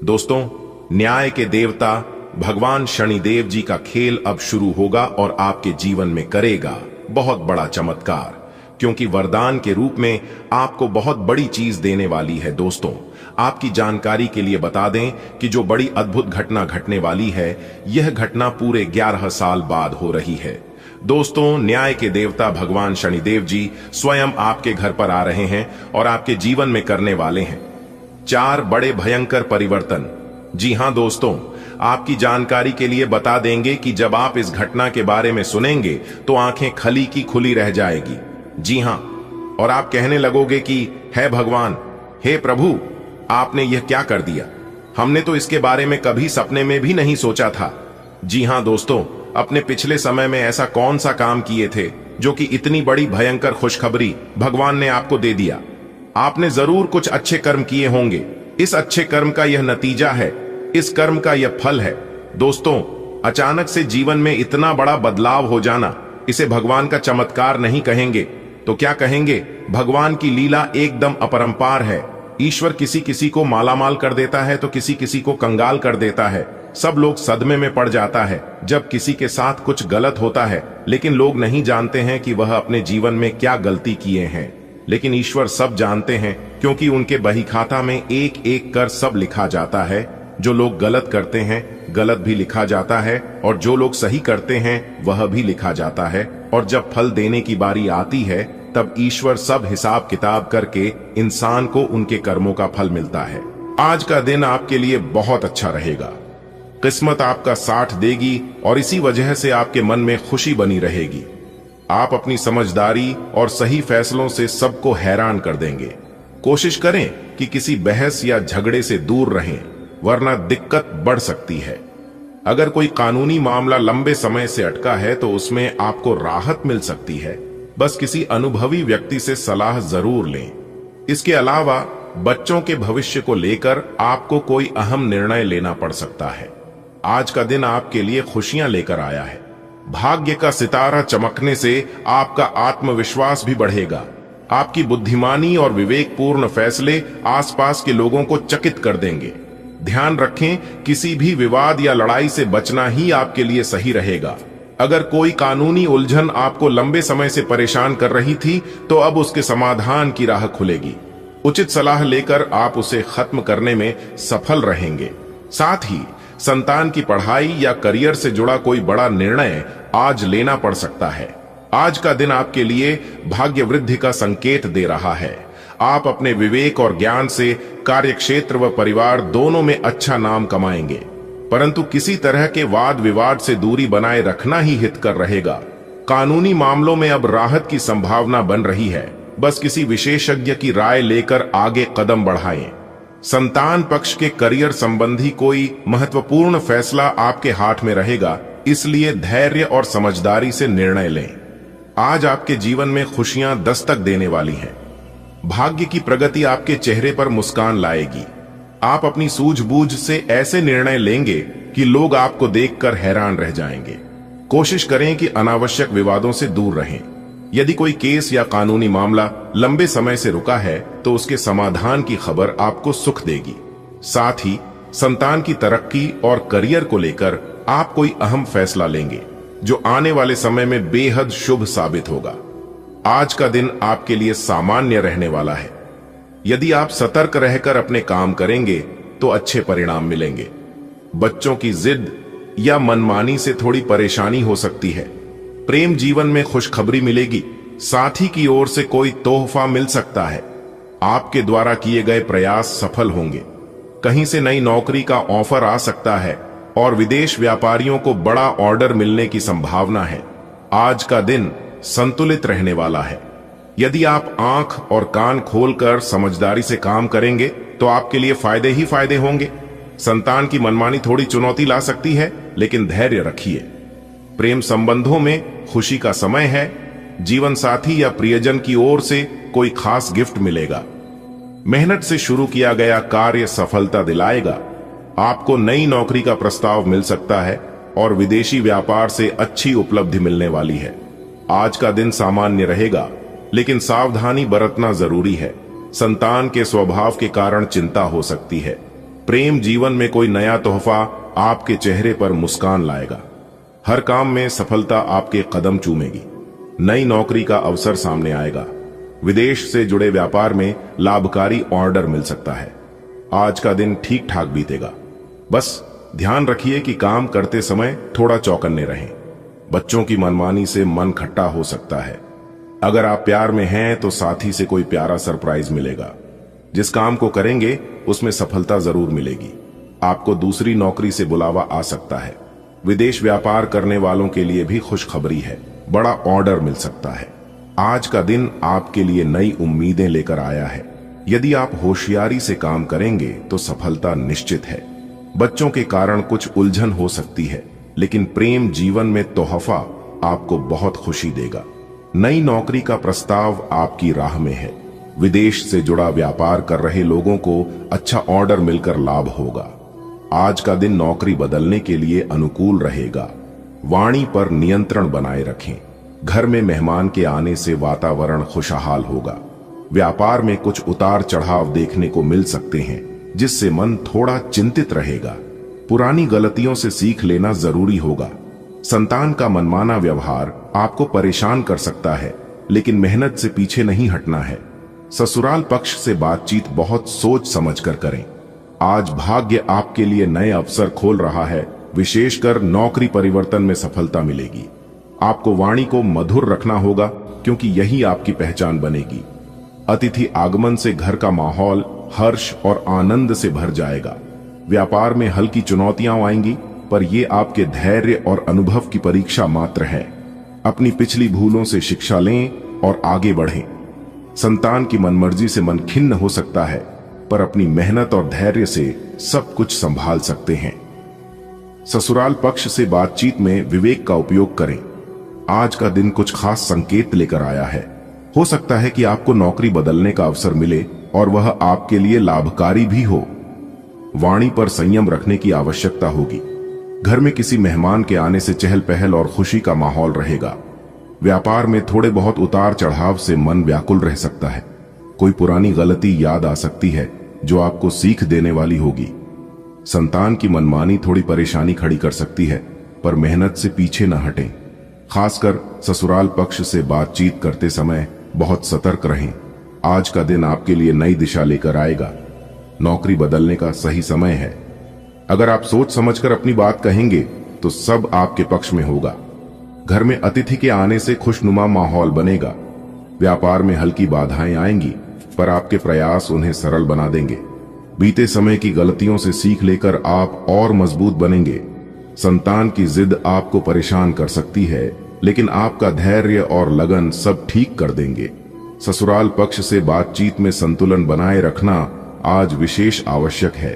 दोस्तों, न्याय के देवता भगवान शनिदेव जी का खेल अब शुरू होगा और आपके जीवन में करेगा बहुत बड़ा चमत्कार, क्योंकि वरदान के रूप में आपको बहुत बड़ी चीज देने वाली है। दोस्तों, आपकी जानकारी के लिए बता दें कि जो बड़ी अद्भुत घटना घटने वाली है, यह घटना पूरे 11 साल बाद हो रही है। दोस्तों, न्याय के देवता भगवान शनिदेव जी स्वयं आपके घर पर आ रहे हैं और आपके जीवन में करने वाले हैं 4 बड़े भयंकर परिवर्तन। जी हां दोस्तों, आपकी जानकारी के लिए बता देंगे कि जब आप इस घटना के बारे में सुनेंगे तो आंखें खली की खुली रह जाएगी। जी हां, और आप कहने लगोगे कि हे भगवान, हे प्रभु, आपने यह क्या कर दिया? हमने तो इसके बारे में कभी सपने में भी नहीं सोचा था। जी हां दोस्तों, अपने पिछले समय में ऐसा कौन सा काम किए थे जो कि इतनी बड़ी भयंकर खुशखबरी भगवान ने आपको दे दिया? आपने जरूर कुछ अच्छे कर्म किए होंगे। इस अच्छे कर्म का यह नतीजा है, इस कर्म का यह फल है। दोस्तों, अचानक से जीवन में इतना बड़ा बदलाव हो जाना, इसे भगवान का चमत्कार नहीं कहेंगे तो क्या कहेंगे? भगवान की लीला एकदम अपरंपार है। ईश्वर किसी किसी को मालामाल कर देता है तो किसी किसी को कंगाल कर देता है। सब लोग सदमे में पड़ जाता है जब किसी के साथ कुछ गलत होता है, लेकिन लोग नहीं जानते हैं कि वह अपने जीवन में क्या गलती किए हैं। लेकिन ईश्वर सब जानते हैं, क्योंकि उनके बही खाता में एक एक कर सब लिखा जाता है। जो लोग गलत करते हैं, गलत भी लिखा जाता है, और जो लोग सही करते हैं, वह भी लिखा जाता है। और जब फल देने की बारी आती है, तब ईश्वर सब हिसाब किताब करके इंसान को उनके कर्मों का फल मिलता है। आज का दिन आपके लिए बहुत अच्छा रहेगा। किस्मत आपका साथ देगी और इसी वजह से आपके मन में खुशी बनी रहेगी। आप अपनी समझदारी और सही फैसलों से सबको हैरान कर देंगे। कोशिश करें कि किसी बहस या झगड़े से दूर रहें, वरना दिक्कत बढ़ सकती है। अगर कोई कानूनी मामला लंबे समय से अटका है तो उसमें आपको राहत मिल सकती है। बस किसी अनुभवी व्यक्ति से सलाह जरूर लें। इसके अलावा बच्चों के भविष्य को लेकर आपको कोई अहम निर्णय लेना पड़ सकता है। आज का दिन आपके लिए खुशियां लेकर आया है। भाग्य का सितारा चमकने से आपका आत्मविश्वास भी बढ़ेगा। आपकी बुद्धिमानी और विवेकपूर्ण फैसले आसपास के लोगों को चकित कर देंगे। ध्यान रखें, किसी भी विवाद या लड़ाई से बचना ही आपके लिए सही रहेगा। अगर कोई कानूनी उलझन आपको लंबे समय से परेशान कर रही थी, तो अब उसके समाधान की राह खुलेगी। उचित सलाह लेकर आप उसे खत्म करने में सफल रहेंगे। साथ ही संतान की पढ़ाई या करियर से जुड़ा कोई बड़ा निर्णय आज लेना पड़ सकता है। आज का दिन आपके लिए भाग्य वृद्धि का संकेत दे रहा है। आप अपने विवेक और ज्ञान से कार्यक्षेत्र व परिवार दोनों में अच्छा नाम कमाएंगे, परंतु किसी तरह के वाद विवाद से दूरी बनाए रखना ही हितकर रहेगा। कानूनी मामलों में अब राहत की संभावना बन रही है। बस किसी विशेषज्ञ की राय लेकर आगे कदम बढ़ाएं। संतान पक्ष के करियर संबंधी कोई महत्वपूर्ण फैसला आपके हाथ में रहेगा, इसलिए धैर्य और समझदारी से निर्णय लें। आज आपके जीवन में खुशियां दस्तक देने वाली हैं। भाग्य की प्रगति आपके चेहरे पर मुस्कान लाएगी। आप अपनी सूझबूझ से ऐसे निर्णय लेंगे कि लोग आपको देखकर हैरान रह जाएंगे। कोशिश करें कि अनावश्यक विवादों से दूर रहें। यदि कोई केस या कानूनी मामला लंबे समय से रुका है तो उसके समाधान की खबर आपको सुख देगी। साथ ही संतान की तरक्की और करियर को लेकर आप कोई अहम फैसला लेंगे जो आने वाले समय में बेहद शुभ साबित होगा। आज का दिन आपके लिए सामान्य रहने वाला है। यदि आप सतर्क रहकर अपने काम करेंगे तो अच्छे परिणाम मिलेंगे। बच्चों की जिद या मनमानी से थोड़ी परेशानी हो सकती है। प्रेम जीवन में खुशखबरी मिलेगी। साथी की ओर से कोई तोहफा मिल सकता है। आपके द्वारा किए गए प्रयास सफल होंगे। कहीं से नई नौकरी का ऑफर आ सकता है और विदेश व्यापारियों को बड़ा ऑर्डर मिलने की संभावना है। आज का दिन संतुलित रहने वाला है। यदि आप आंख और कान खोलकर समझदारी से काम करेंगे तो आपके लिए फायदे ही फायदे होंगे। संतान की मनमानी थोड़ी चुनौती ला सकती है, लेकिन धैर्य रखिए। प्रेम संबंधों में खुशी का समय है। जीवन साथी या प्रियजन की ओर से कोई खास गिफ्ट मिलेगा। मेहनत से शुरू किया गया कार्य सफलता दिलाएगा। आपको नई नौकरी का प्रस्ताव मिल सकता है और विदेशी व्यापार से अच्छी उपलब्धि मिलने वाली है। आज का दिन सामान्य रहेगा, लेकिन सावधानी बरतना जरूरी है। संतान के स्वभाव के कारण चिंता हो सकती है। प्रेम जीवन में कोई नया तोहफा आपके चेहरे पर मुस्कान लाएगा। हर काम में सफलता आपके कदम चूमेगी। नई नौकरी का अवसर सामने आएगा। विदेश से जुड़े व्यापार में लाभकारी ऑर्डर मिल सकता है। आज का दिन ठीक ठाक बीतेगा। बस ध्यान रखिए कि काम करते समय थोड़ा चौकन्ने रहें। बच्चों की मनमानी से मन खट्टा हो सकता है। अगर आप प्यार में हैं तो साथी से कोई प्यारा सरप्राइज मिलेगा। जिस काम को करेंगे उसमें सफलता जरूर मिलेगी। आपको दूसरी नौकरी से बुलावा आ सकता है। विदेश व्यापार करने वालों के लिए भी खुशखबरी है। बड़ा ऑर्डर मिल सकता है। आज का दिन आपके लिए नई उम्मीदें लेकर आया है। यदि आप होशियारी से काम करेंगे तो सफलता निश्चित है। बच्चों के कारण कुछ उलझन हो सकती है, लेकिन प्रेम जीवन में तोहफा आपको बहुत खुशी देगा। नई नौकरी का प्रस्ताव आपकी राह में है। विदेश से जुड़ा व्यापार कर रहे लोगों को अच्छा ऑर्डर मिलकर लाभ होगा। आज का दिन नौकरी बदलने के लिए अनुकूल रहेगा। वाणी पर नियंत्रण बनाए रखें। घर में मेहमान के आने से वातावरण खुशहाल होगा। व्यापार में कुछ उतार चढ़ाव देखने को मिल सकते हैं, जिससे मन थोड़ा चिंतित रहेगा। पुरानी गलतियों से सीख लेना जरूरी होगा। संतान का मनमाना व्यवहार आपको परेशान कर सकता है, लेकिन मेहनत से पीछे नहीं हटना है। ससुराल पक्ष से बातचीत बहुत सोच समझकर करें। आज भाग्य आपके लिए नए अवसर खोल रहा है। विशेषकर नौकरी परिवर्तन में सफलता मिलेगी। आपको वाणी को मधुर रखना होगा, क्योंकि यही आपकी पहचान बनेगी। अतिथि आगमन से घर का माहौल हर्ष और आनंद से भर जाएगा। व्यापार में हल्की चुनौतियां आएंगी, पर ये आपके धैर्य और अनुभव की परीक्षा मात्र है। अपनी पिछली भूलों से शिक्षा लें और आगे बढ़ें। संतान की मनमर्जी से मन खिन्न हो सकता है, पर अपनी मेहनत और धैर्य से सब कुछ संभाल सकते हैं। ससुराल पक्ष से बातचीत में विवेक का उपयोग करें। आज का दिन कुछ खास संकेत लेकर आया है। हो सकता है कि आपको नौकरी बदलने का अवसर मिले और वह आपके लिए लाभकारी भी हो। वाणी पर संयम रखने की आवश्यकता होगी। घर में किसी मेहमान के आने से चहल पहल और खुशी का माहौल रहेगा। व्यापार में थोड़े बहुत उतार चढ़ाव से मन व्याकुल रह सकता है। कोई पुरानी गलती याद आ सकती है जो आपको सीख देने वाली होगी। संतान की मनमानी थोड़ी परेशानी खड़ी कर सकती है, पर मेहनत से पीछे न हटें। खासकर ससुराल पक्ष से बातचीत करते समय बहुत सतर्क रहें। आज का दिन आपके लिए नई दिशा लेकर आएगा। नौकरी बदलने का सही समय है। अगर आप सोच समझकर अपनी बात कहेंगे तो सब आपके पक्ष में होगा। घर में अतिथि के आने से खुशनुमा माहौल बनेगा। व्यापार में हल्की बाधाएं आएंगी, पर आपके प्रयास उन्हें सरल बना देंगे। बीते समय की गलतियों से सीख लेकर आप और मजबूत बनेंगे। संतान की जिद आपको परेशान कर सकती है, लेकिन आपका धैर्य और लगन सब ठीक कर देंगे। ससुराल पक्ष से बातचीत में संतुलन बनाए रखना आज विशेष आवश्यक है।